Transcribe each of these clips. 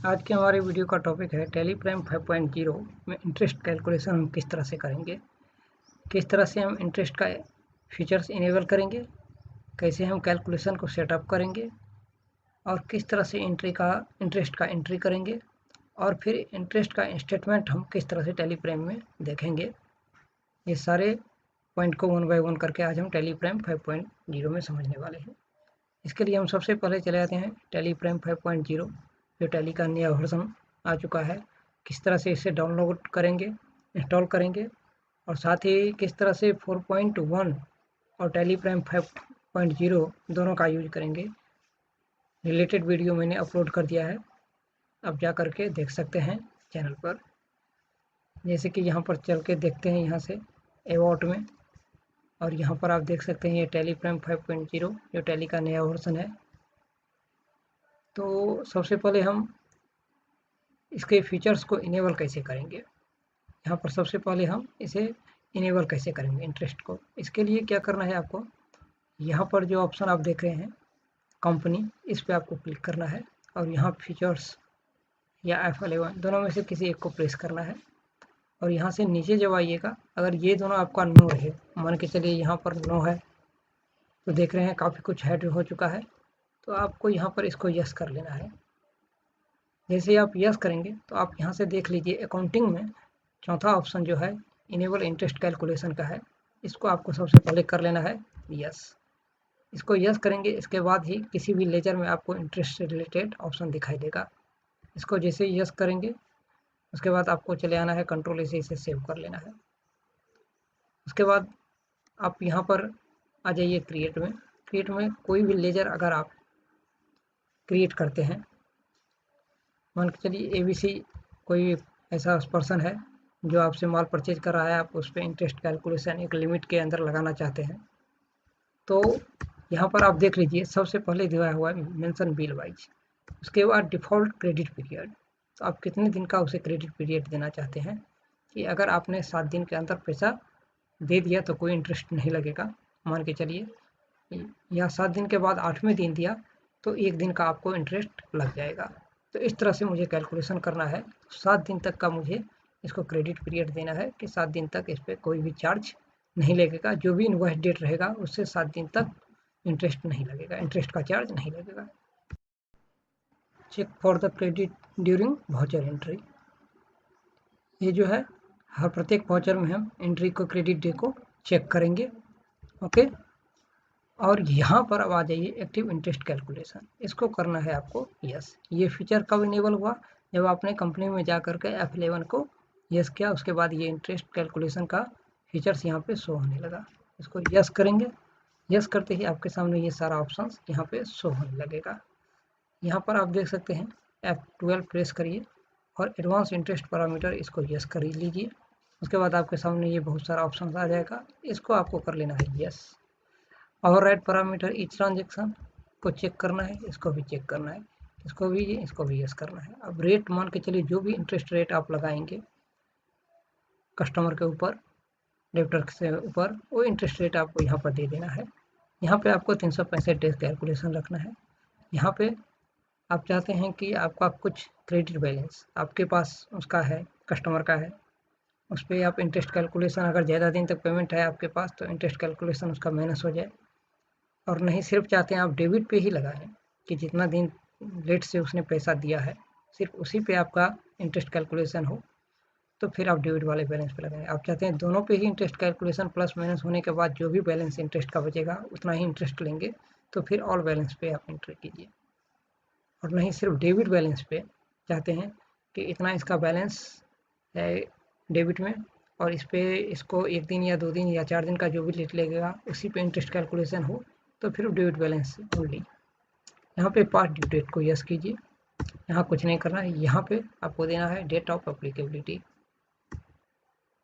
आज के हमारे वीडियो का टॉपिक है टैली प्राइम 5.0 में इंटरेस्ट कैलकुलेशन हम किस तरह से करेंगे, किस तरह से हम इंटरेस्ट का फीचर्स इनेबल करेंगे, कैसे हम कैलकुलेशन को सेटअप करेंगे और किस तरह से इंटरेस्ट का एंट्री करेंगे और फिर इंटरेस्ट का स्टेटमेंट हम किस तरह से टैली प्राइम में देखेंगे। ये सारे पॉइंट को वन बाय वन करके आज हम टैली प्राइम 5.0 में समझने वाले हैं। इसके लिए हम सबसे पहले चले जाते हैं टैली प्राइम 5.0 जो टैली का नया वर्जन आ चुका है, किस तरह से इसे डाउनलोड करेंगे, इंस्टॉल करेंगे और साथ ही किस तरह से 4.1 और टैली प्राइम 5.0 दोनों का यूज करेंगे। रिलेटेड वीडियो मैंने अपलोड कर दिया है, अब जा करके देख सकते हैं चैनल पर। जैसे कि यहाँ पर चल के देखते हैं यहाँ से एबाउट में, और यहाँ पर आप देख सकते हैं ये टैली प्राइम 5.0 जो टैली का नया वर्जन है। तो सबसे पहले हम इसके फीचर्स को इनेबल कैसे करेंगे, यहाँ पर सबसे पहले हम इसे इनेबल कैसे करेंगे इंटरेस्ट को। इसके लिए क्या करना है आपको, यहाँ पर जो ऑप्शन आप देख रहे हैं कंपनी, इस पर आपको क्लिक करना है और यहाँ फीचर्स या F11 दोनों में से किसी एक को प्रेस करना है और यहाँ से नीचे जब आइएगा, अगर ये दोनों आपका नो रहे, मान के चलिए यहाँ पर नो है, तो देख रहे हैं काफ़ी कुछ ऐड हो चुका है, तो आपको यहाँ पर इसको यस कर लेना है। जैसे ही आप यस करेंगे तो आप यहाँ से देख लीजिए अकाउंटिंग में चौथा ऑप्शन जो है इनेबल इंटरेस्ट कैलकुलेशन का है, इसको आपको सबसे पहले कर लेना है यस। इसको यस करेंगे, इसके बाद ही किसी भी लेजर में आपको इंटरेस्ट से रिलेटेड ऑप्शन दिखाई देगा। इसको जैसे ही यस करेंगे उसके बाद आपको चले आना है कंट्रोल से इसे सेव कर लेना है। उसके बाद आप यहाँ पर आ जाइए क्रिएट में कोई भी लेजर अगर आप क्रिएट करते हैं, मान के चलिए ABC कोई ऐसा पर्सन है जो आपसे माल परचेज कर रहा है, आप उस पर इंटरेस्ट कैलकुलेशन एक लिमिट के अंदर लगाना चाहते हैं, तो यहाँ पर आप देख लीजिए सबसे पहले दिया हुआ है मेंशन बिल वाइज, उसके बाद डिफ़ॉल्ट क्रेडिट पीरियड। तो आप कितने दिन का उसे क्रेडिट पीरियड देना चाहते हैं कि अगर आपने 7 दिन के अंदर पैसा दे दिया तो कोई इंटरेस्ट नहीं लगेगा, मान के चलिए, या 7 दिन के बाद 8वें दिन दिया तो 1 दिन का आपको इंटरेस्ट लग जाएगा। तो इस तरह से मुझे कैलकुलेशन करना है, 7 दिन तक का मुझे इसको क्रेडिट पीरियड देना है कि 7 दिन तक इस पर कोई भी चार्ज नहीं लगेगा, जो भी इनवॉइस डेट रहेगा उससे 7 दिन तक इंटरेस्ट नहीं लगेगा, इंटरेस्ट का चार्ज नहीं लगेगा। Check for the credit during voucher entry, ये जो है हर प्रत्येक वाउचर में हम एंट्री को क्रेडिट डे को चेक करेंगे। ओके, और यहाँ पर अब आ जाइए एक्टिव इंटरेस्ट कैलकुलेशन, इसको करना है आपको यस। ये फीचर कब इनेबल हुआ, जब आपने कंपनी में जा करके F11 को यस किया, उसके बाद ये इंटरेस्ट कैलकुलेशन का फीचर्स यहाँ पे शो होने लगा। इसको यस करेंगे, यस करते ही आपके सामने ये सारा ऑप्शन यहाँ पे शो होने लगेगा। यहाँ पर आप देख सकते हैं F12 प्रेस करिए और एडवांस इंटरेस्ट पैरामीटर इसको यस कर लीजिए। उसके बाद आपके सामने ये बहुत सारा ऑप्शन आ जाएगा, इसको आपको कर लेना है yes. Override parameter each transaction को चेक करना है, इसको भी चेक करना है, इसको भी यस करना है। अब रेट मान के चलिए जो भी इंटरेस्ट रेट आप लगाएंगे कस्टमर के ऊपर, डेबिटर से ऊपर, वो इंटरेस्ट रेट आपको यहाँ पर दे देना है। यहाँ पे आपको 365 डेज कैलकुलेशन रखना है। यहाँ पे आप चाहते हैं कि आपका कुछ क्रेडिट बैलेंस आपके पास उसका है, कस्टमर का है, उस पर आप इंटरेस्ट कैलकुलेशन, अगर ज़्यादा दिन तक पेमेंट है आपके पास तो इंटरेस्ट कैलकुलेशन उसका माइनस हो जाए, और नहीं सिर्फ चाहते हैं आप डेबिट पे ही लगाएं कि जितना दिन लेट से उसने पैसा दिया है सिर्फ उसी पे आपका इंटरेस्ट कैलकुलेशन हो, तो फिर आप डेबिट वाले बैलेंस पे लगाएं। आप चाहते हैं दोनों पे ही इंटरेस्ट कैलकुलेशन प्लस माइनस होने के बाद जो भी बैलेंस इंटरेस्ट का बचेगा उतना ही इंटरेस्ट लेंगे, तो फिर ऑल बैलेंस पे आप एंट्री कीजिए। और नहीं सिर्फ डेबिट बैलेंस पे चाहते हैं कि इतना इसका बैलेंस है डेबिट में, और इस पे इसको 1 दिन या 2 दिन या 4 दिन का जो भी लेट लगेगा उसी पे इंटरेस्ट कैलकुलेशन हो, तो फिर डेबिट बैलेंस ओनली। यहाँ पे पास ड्यू डेट को यस कीजिए, यहाँ कुछ नहीं करना है। यहाँ पे आपको देना है डेट ऑफ एप्लीकेबिलिटी,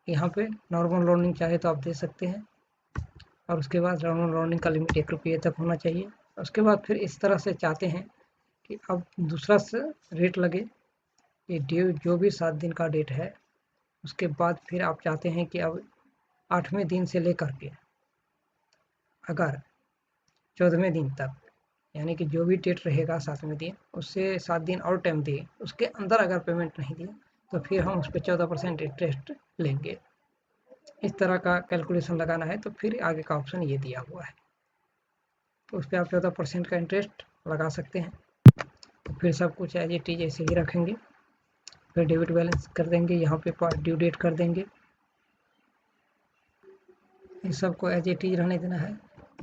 यहाँ पे नॉर्मल लोडिंग चाहे तो आप दे सकते हैं, और उसके बाद नॉर्मल लोडिंग का लिमिट 1 रुपये तक होना चाहिए। उसके बाद फिर इस तरह से चाहते हैं कि अब दूसरा से रेट लगे, ये ड्यू जो भी 7 दिन का डेट है, उसके बाद फिर आप चाहते हैं कि अब 8वें दिन से लेकर के अगर 14वें दिन तक यानी कि जो भी डेट रहेगा 7वें दिन, उससे 7 दिन और टाइम दिए, उसके अंदर अगर पेमेंट नहीं दिया तो फिर हम उस पर 14% इंटरेस्ट लेंगे। इस तरह का कैलकुलेशन लगाना है तो फिर आगे का ऑप्शन ये दिया हुआ है, तो उस पर आप 14% का इंटरेस्ट लगा सकते हैं। तो फिर सब कुछ एज इट इज ऐसे ही रखेंगे, फिर डेबिट बैलेंस कर देंगे, यहाँ पे ड्यू डेट कर देंगे, इस सबको एज इट इज रहने देना है।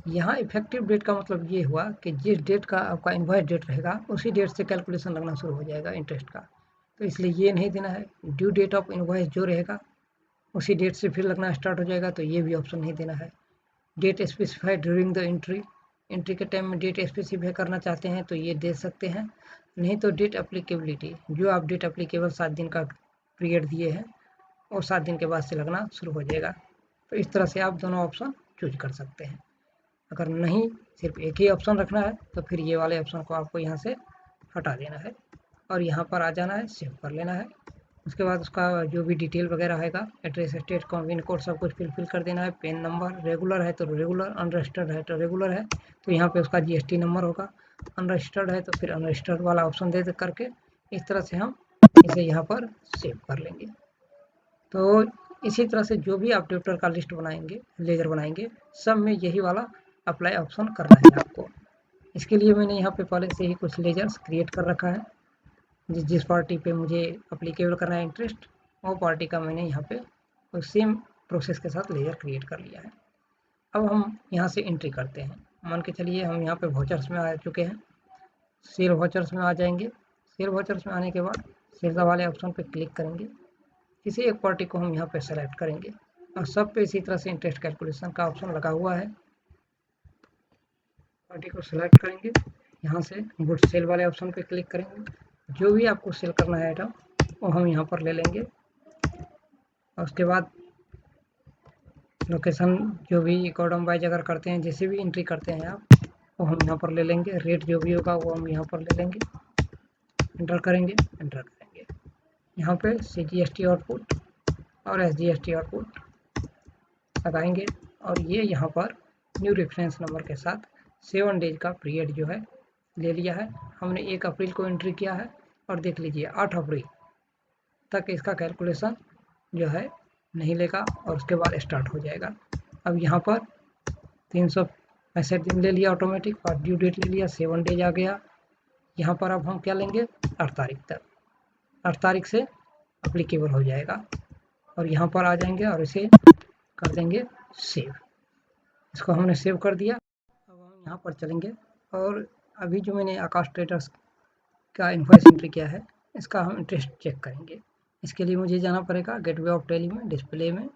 यहाँ इफेक्टिव डेट का मतलब ये हुआ कि जिस डेट का आपका इन्वॉइस डेट रहेगा उसी डेट से कैलकुलेशन लगना शुरू हो जाएगा इंटरेस्ट का, तो इसलिए ये नहीं देना है। ड्यू डेट ऑफ इन्वॉइस जो रहेगा उसी डेट से फिर लगना स्टार्ट हो जाएगा, तो ये भी ऑप्शन नहीं देना है। Date specified during the entry के टाइम में डेट स्पेसिफाई करना चाहते हैं तो ये दे सकते हैं, नहीं तो डेट अप्लीकेबिलिटी, जो आप डेट अप्लीकेबल 7 दिन का पीरियड दिए हैं और 7 दिन के बाद से लगना शुरू हो जाएगा। तो इस तरह से आप दोनों ऑप्शन चूज कर सकते हैं। अगर नहीं सिर्फ एक ही ऑप्शन रखना है तो फिर ये वाले ऑप्शन को आपको यहाँ से हटा देना है और यहाँ पर आ जाना है, सेव कर लेना है। उसके बाद उसका जो भी डिटेल वगैरह आएगा, एड्रेस, स्टेट, पिन कोड, सब कुछ फिल कर देना है। पेन नंबर रेगुलर है तो रेगुलर, अनरजिस्टर्ड है तो रेगुलर है तो यहाँ पे उसका जीएसटी नंबर होगा, अनरजिस्टर्ड है तो फिर अनरजिस्टर्ड वाला ऑप्शन दे करके इस तरह से हम इसे यहाँ पर सेव कर लेंगे। तो इसी तरह से जो भी आप डेप्टर का लिस्ट बनाएंगे, लेजर बनाएंगे, सब में यही वाला अप्लाई ऑप्शन करना है आपको। इसके लिए मैंने यहाँ पे पहले से ही कुछ लेजर्स क्रिएट कर रखा है, जिस पार्टी पे मुझे अप्लीकेबल करना है इंटरेस्ट, वो पार्टी का मैंने यहाँ पे सेम प्रोसेस के साथ लेजर क्रिएट कर लिया है। अब हम यहाँ से एंट्री करते हैं। मान के चलिए हम यहाँ पे वाउचर्स में आ चुके हैं, सेल वाउचर्स में आ जाएंगे। सेल वाउचर्स में आने के बाद सेल वाले ऑप्शन पे क्लिक करेंगे, किसी एक पार्टी को हम यहाँ पे सेलेक्ट करेंगे और सब पे इसी तरह से इंटरेस्ट कैलकुलेशन का ऑप्शन लगा हुआ है। पार्टी को सिलेक्ट करेंगे, यहाँ से गुड सेल वाले ऑप्शन पे क्लिक करेंगे, जो भी आपको सेल करना है आइटम वो हम यहाँ पर ले लेंगे और उसके बाद लोकेशन जो भी कॉलम वाइज अगर करते हैं, जैसे भी एंट्री करते हैं आप, वो हम यहाँ पर ले लेंगे। रेट जो भी होगा वो हम यहाँ पर ले लेंगे, एंटर करेंगे, एंटर करेंगे। यहाँ पे CGST आउटपुट और SGST आउटपुट लगाएंगे और ये यहाँ पर न्यू रेफरेंस नंबर के साथ 7 डेज का पीरियड जो है ले लिया है। हमने 1 अप्रैल को एंट्री किया है और देख लीजिए 8 अप्रैल तक इसका कैलकुलेशन जो है नहीं लेगा और उसके बाद स्टार्ट हो जाएगा। अब यहाँ पर 365 दिन ले लिया ऑटोमेटिक और ड्यू डेट ले लिया, 7 डेज आ गया। यहाँ पर अब हम क्या लेंगे, 8 तारीख तक, 8 तारीख से अप्लीकेबल हो जाएगा और यहाँ पर आ जाएंगे और इसे कर देंगे सेव। इसको हमने सेव कर दिया। अब हम यहाँ पर चलेंगे और अभी जो मैंने आकाश ट्रेडर्स का इन्वॉइस एंट्री किया है इसका हम इंटरेस्ट चेक करेंगे। इसके लिए मुझे जाना पड़ेगा गेटवे ऑफ टैली में, डिस्प्ले में,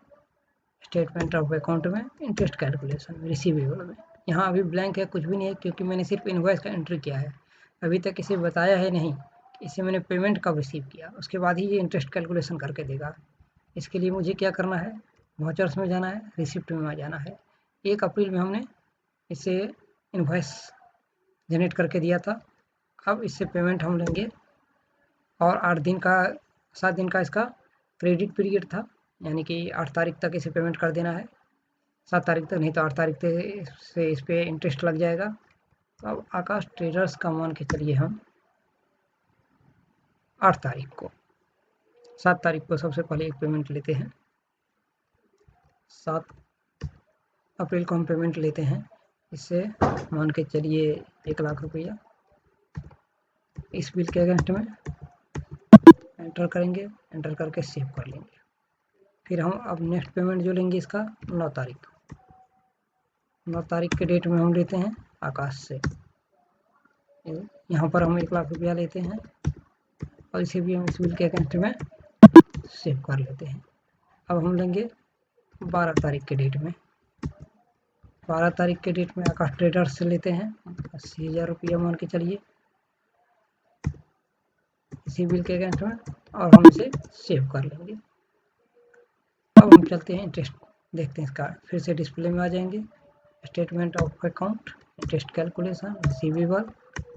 स्टेटमेंट ऑफ अकाउंट में, इंटरेस्ट कैलकुलेशन में, रिसीवेबल में। यहाँ अभी ब्लैंक है, कुछ भी नहीं है क्योंकि मैंने सिर्फ इन्वॉइस का एंट्री किया है। अभी तक इसे बताया है नहीं कि इसे मैंने पेमेंट कब रिसीव किया, उसके बाद ही ये इंटरेस्ट कैलकुलेशन करके देगा। इसके लिए मुझे क्या करना है, वाउचर्स में जाना है, रिसिप्ट में आ जाना है। 1 अप्रैल में हमने इसे इन्वॉइस जनरेट करके दिया था, अब इससे पेमेंट हम लेंगे और 7 दिन का इसका क्रेडिट पीरियड था, यानी कि 8 तारीख तक इसे पेमेंट कर देना है, 7 तारीख तक नहीं तो 8 तारीख से इस पर इंटरेस्ट लग जाएगा। तो अब आकाश ट्रेडर्स का मान के चलिए हम 8 तारीख को, 7 तारीख को सबसे पहले एक पेमेंट लेते हैं, 7 अप्रैल को हम पेमेंट लेते हैं। इससे मान के चलिए 1 लाख रुपया इस बिल के अगेंस्ट में एंटर करेंगे, एंटर करके सेव कर लेंगे। फिर हम अब नेक्स्ट पेमेंट जो लेंगे इसका 9 तारीख, 9 तारीख के डेट में हम लेते हैं आकाश से। यहाँ पर हम 1 लाख रुपया लेते हैं और इसे भी हम इस बिल के अगेंस्ट में सेव कर लेते हैं। अब हम लेंगे 12 तारीख के डेट में, 12 तारीख के डेट में आकाश ट्रेडर्स से लेते हैं 80,000 रुपया मान के चलिए इसी बिल के अगेंस्ट में और हम इसे सेव कर लेंगे। अब हम चलते हैं इंटरेस्ट देखते हैं इसका, फिर से डिस्प्ले में आ जाएंगे, statement of account, interest calculation, receivable,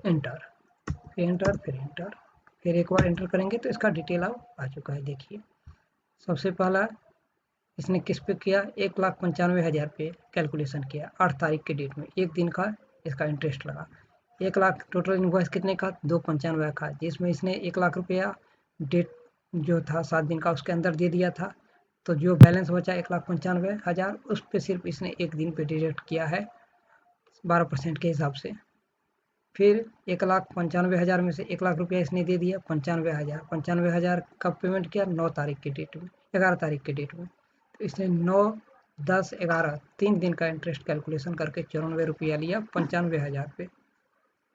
enter, फिर एंटर, फिर एंटर, फिर एक बार एंटर करेंगे तो इसका डिटेल अब आ चुका है। देखिए सबसे पहला इसने किस पे किया, 1,95,000 पे कैलकुलेशन किया 8 तारीख के डेट में, 1 दिन का इसका इंटरेस्ट लगा। 1 लाख टोटल इनवॉइस कितने का 295 का, जिसमें इसने 1 लाख रुपया डेट जो था 7 दिन का उसके अंदर दे दिया था। तो जो बैलेंस बचा 1,95,000 उस पे सिर्फ इसने एक दिन पे डिडक्ट किया है 12% के हिसाब से। फिर 1,95,000 में से 1 लाख रुपया इसने दे दिया 95,000 का पेमेंट किया 9 तारीख की डेट में, 11 तारीख की डेट में। तो इसने 9, 10, 11 3 दिन का इंटरेस्ट कैलकुलेशन करके 94 रुपया लिया 95,000 पे।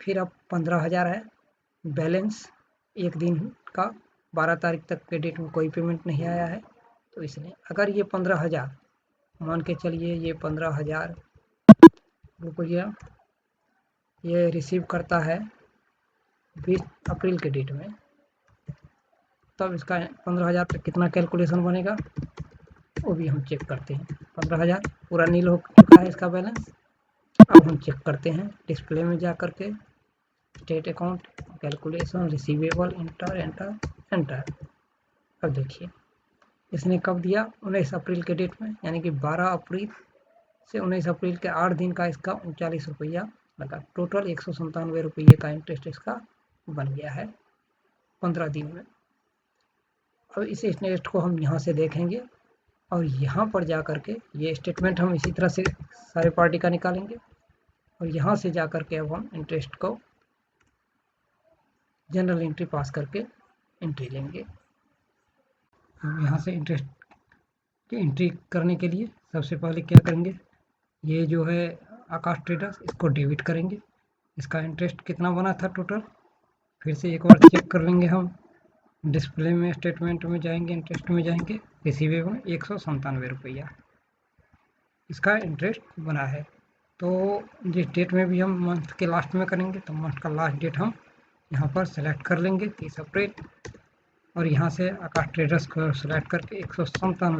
फिर अब 15,000 है बैलेंस एक दिन का, 12 तारीख तक के डेट में कोई पेमेंट नहीं आया है। तो इसने अगर ये 15,000 मान के चलिए ये 15,000 रुपया ये रिसीव करता है 20 अप्रैल के डेट में, तब इसका 15,000 पे कितना कैलकुलेशन बनेगा वो भी हम चेक करते हैं। 15,000 पूरा नील हो चुका है इसका बैलेंस। अब हम चेक करते हैं डिस्प्ले में जा कर के, state account calculation receivable enter enter enter. अब देखिए इसने कब दिया 19 अप्रैल के डेट में, यानी कि 12 अप्रैल से 19 अप्रैल के 8 दिन का इसका 39 रुपया लगा। टोटल 197 रुपये का इंटरेस्ट इसका बन गया है 15 दिन में। अब इस इंटरेस्ट को हम यहाँ से देखेंगे और यहाँ पर जा कर के ये स्टेटमेंट हम इसी तरह से सारे पार्टी का निकालेंगे और यहाँ से जा कर के अब हम इंटरेस्ट को जनरल एंट्री पास करके एंट्री लेंगे। हम यहाँ से इंटरेस्ट की एंट्री करने के लिए सबसे पहले क्या करेंगे, ये जो है आकाश ट्रेडर्स इसको डेबिट करेंगे। इसका इंटरेस्ट कितना बना था टोटल, फिर से एक बार चेक कर लेंगे हम। डिस्प्ले में स्टेटमेंट में जाएंगे, इंटरेस्ट में जाएंगे, रिसीवेबल 197 रुपया इसका इंटरेस्ट बना है। तो जिस डेट में भी हम मंथ के लास्ट में करेंगे तो मंथ का लास्ट डेट हम यहाँ पर सेलेक्ट कर लेंगे 30 अप्रैल और यहाँ से आकाश ट्रेडर्स को सेलेक्ट करके 197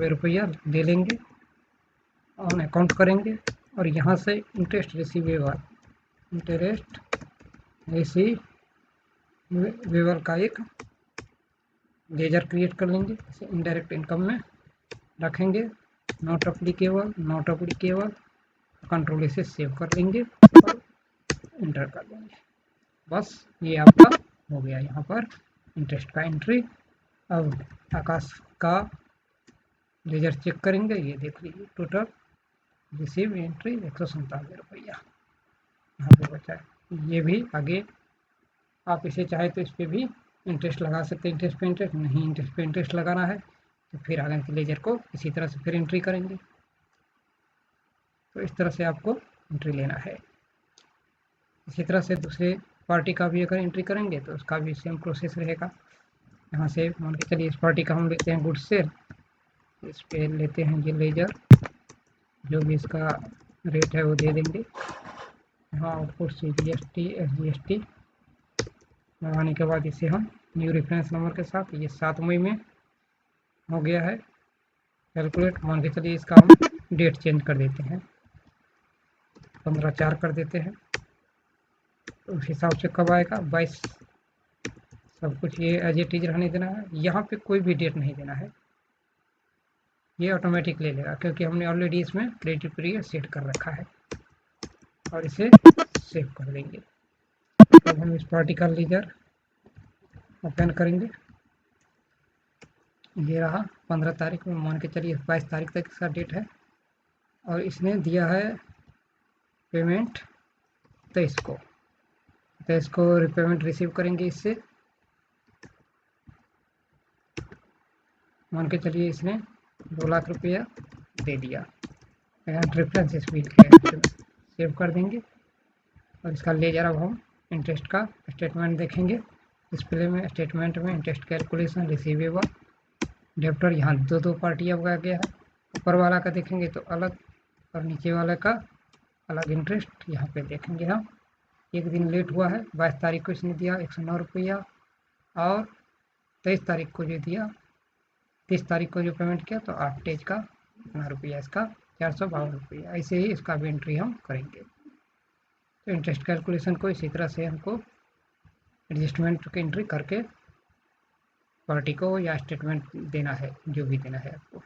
रुपया ले लेंगे, ऑन अकाउंट करेंगे और यहाँ से इंटरेस्ट रिसीवेबल का एक लेजर क्रिएट कर लेंगे, इसे इनडायरेक्ट इनकम में रखेंगे। नॉट अप्लीकेबल कंट्रोल इसे सेव कर लेंगे और इंटर कर देंगे। बस ये आपका हो गया यहाँ पर इंटरेस्ट का एंट्री। अब आकाश का लेजर चेक करेंगे, ये देख लीजिए टोटल रिसीव एंट्री 197 रुपया यहाँ पे बचा है। ये भी आगे आप इसे चाहे तो इस पर भी इंटरेस्ट लगा सकते हैं, इंटरेस्ट पे इंटरेस्ट नहीं, इंटरेस्ट पे इंटरेस्ट लगाना है तो फिर आगे के लेजर को इसी तरह से फिर एंट्री करेंगे। तो इस तरह से आपको एंट्री लेना है। इसी तरह से दूसरे पार्टी का भी अगर एंट्री करेंगे तो उसका भी सेम प्रोसेस रहेगा। यहाँ से मान के चलिए इस पार्टी का हम लेते हैं गुड सेल, इस पे लेते हैं ये लेजर, जो भी इसका रेट है वो दे देंगे। यहाँ आउटपुट CGST SGST लगाने के बाद इसे हम न्यू रेफरेंस नंबर के साथ, ये 7 मई में हो गया है कैलकुलेट। मान के चलिए इसका हम डेट चेंज कर देते हैं, 15/4 कर देते हैं, तो उस हिसाब से कब आएगा 22। सब कुछ ये एज इट इज रहने देना है, यहाँ पे कोई भी डेट नहीं देना है, ये ऑटोमेटिक ले लेगा क्योंकि हमने ऑलरेडी इसमें क्रेडिट पीरियड सेट कर रखा है। और इसे सेव कर देंगे। अब हम इस पार्टी का लेजर ओपन करेंगे, ये रहा 15 तारीख में, मान के चलिए 22 तारीख तक इसका डेट है और इसने दिया है पेमेंट 23 को। 23 को रिपेमेंट रिसीव करेंगे इससे, मान के चलिए इसने 2 लाख रुपया दे दिया। रेफरेंस इस बिल के सेव कर देंगे और इसका लेजर अब हम इंटरेस्ट का स्टेटमेंट देखेंगे। डिस्प्ले में स्टेटमेंट में इंटरेस्ट कैलकुलेशन रिसीवेबल डेप्टर, यहाँ दो पार्टियाँ उगा गया है। ऊपर वाला का देखेंगे तो अलग और नीचे वाले का अलग इंटरेस्ट यहाँ पे देखेंगे हम। एक दिन लेट हुआ है, 22 तारीख को इसने दिया 109 रुपया और 23 तारीख को जो दिया, 30 तारीख को जो पेमेंट किया तो 8 डेज का कितना रुपया इसका 452 रुपया। ऐसे ही इसका भी एंट्री हम करेंगे। तो इंटरेस्ट कैलकुलेशन को इसी तरह से हमको एडजस्टमेंट की एंट्री करके पार्टी को या स्टेटमेंट देना है, जो भी देना है आपको।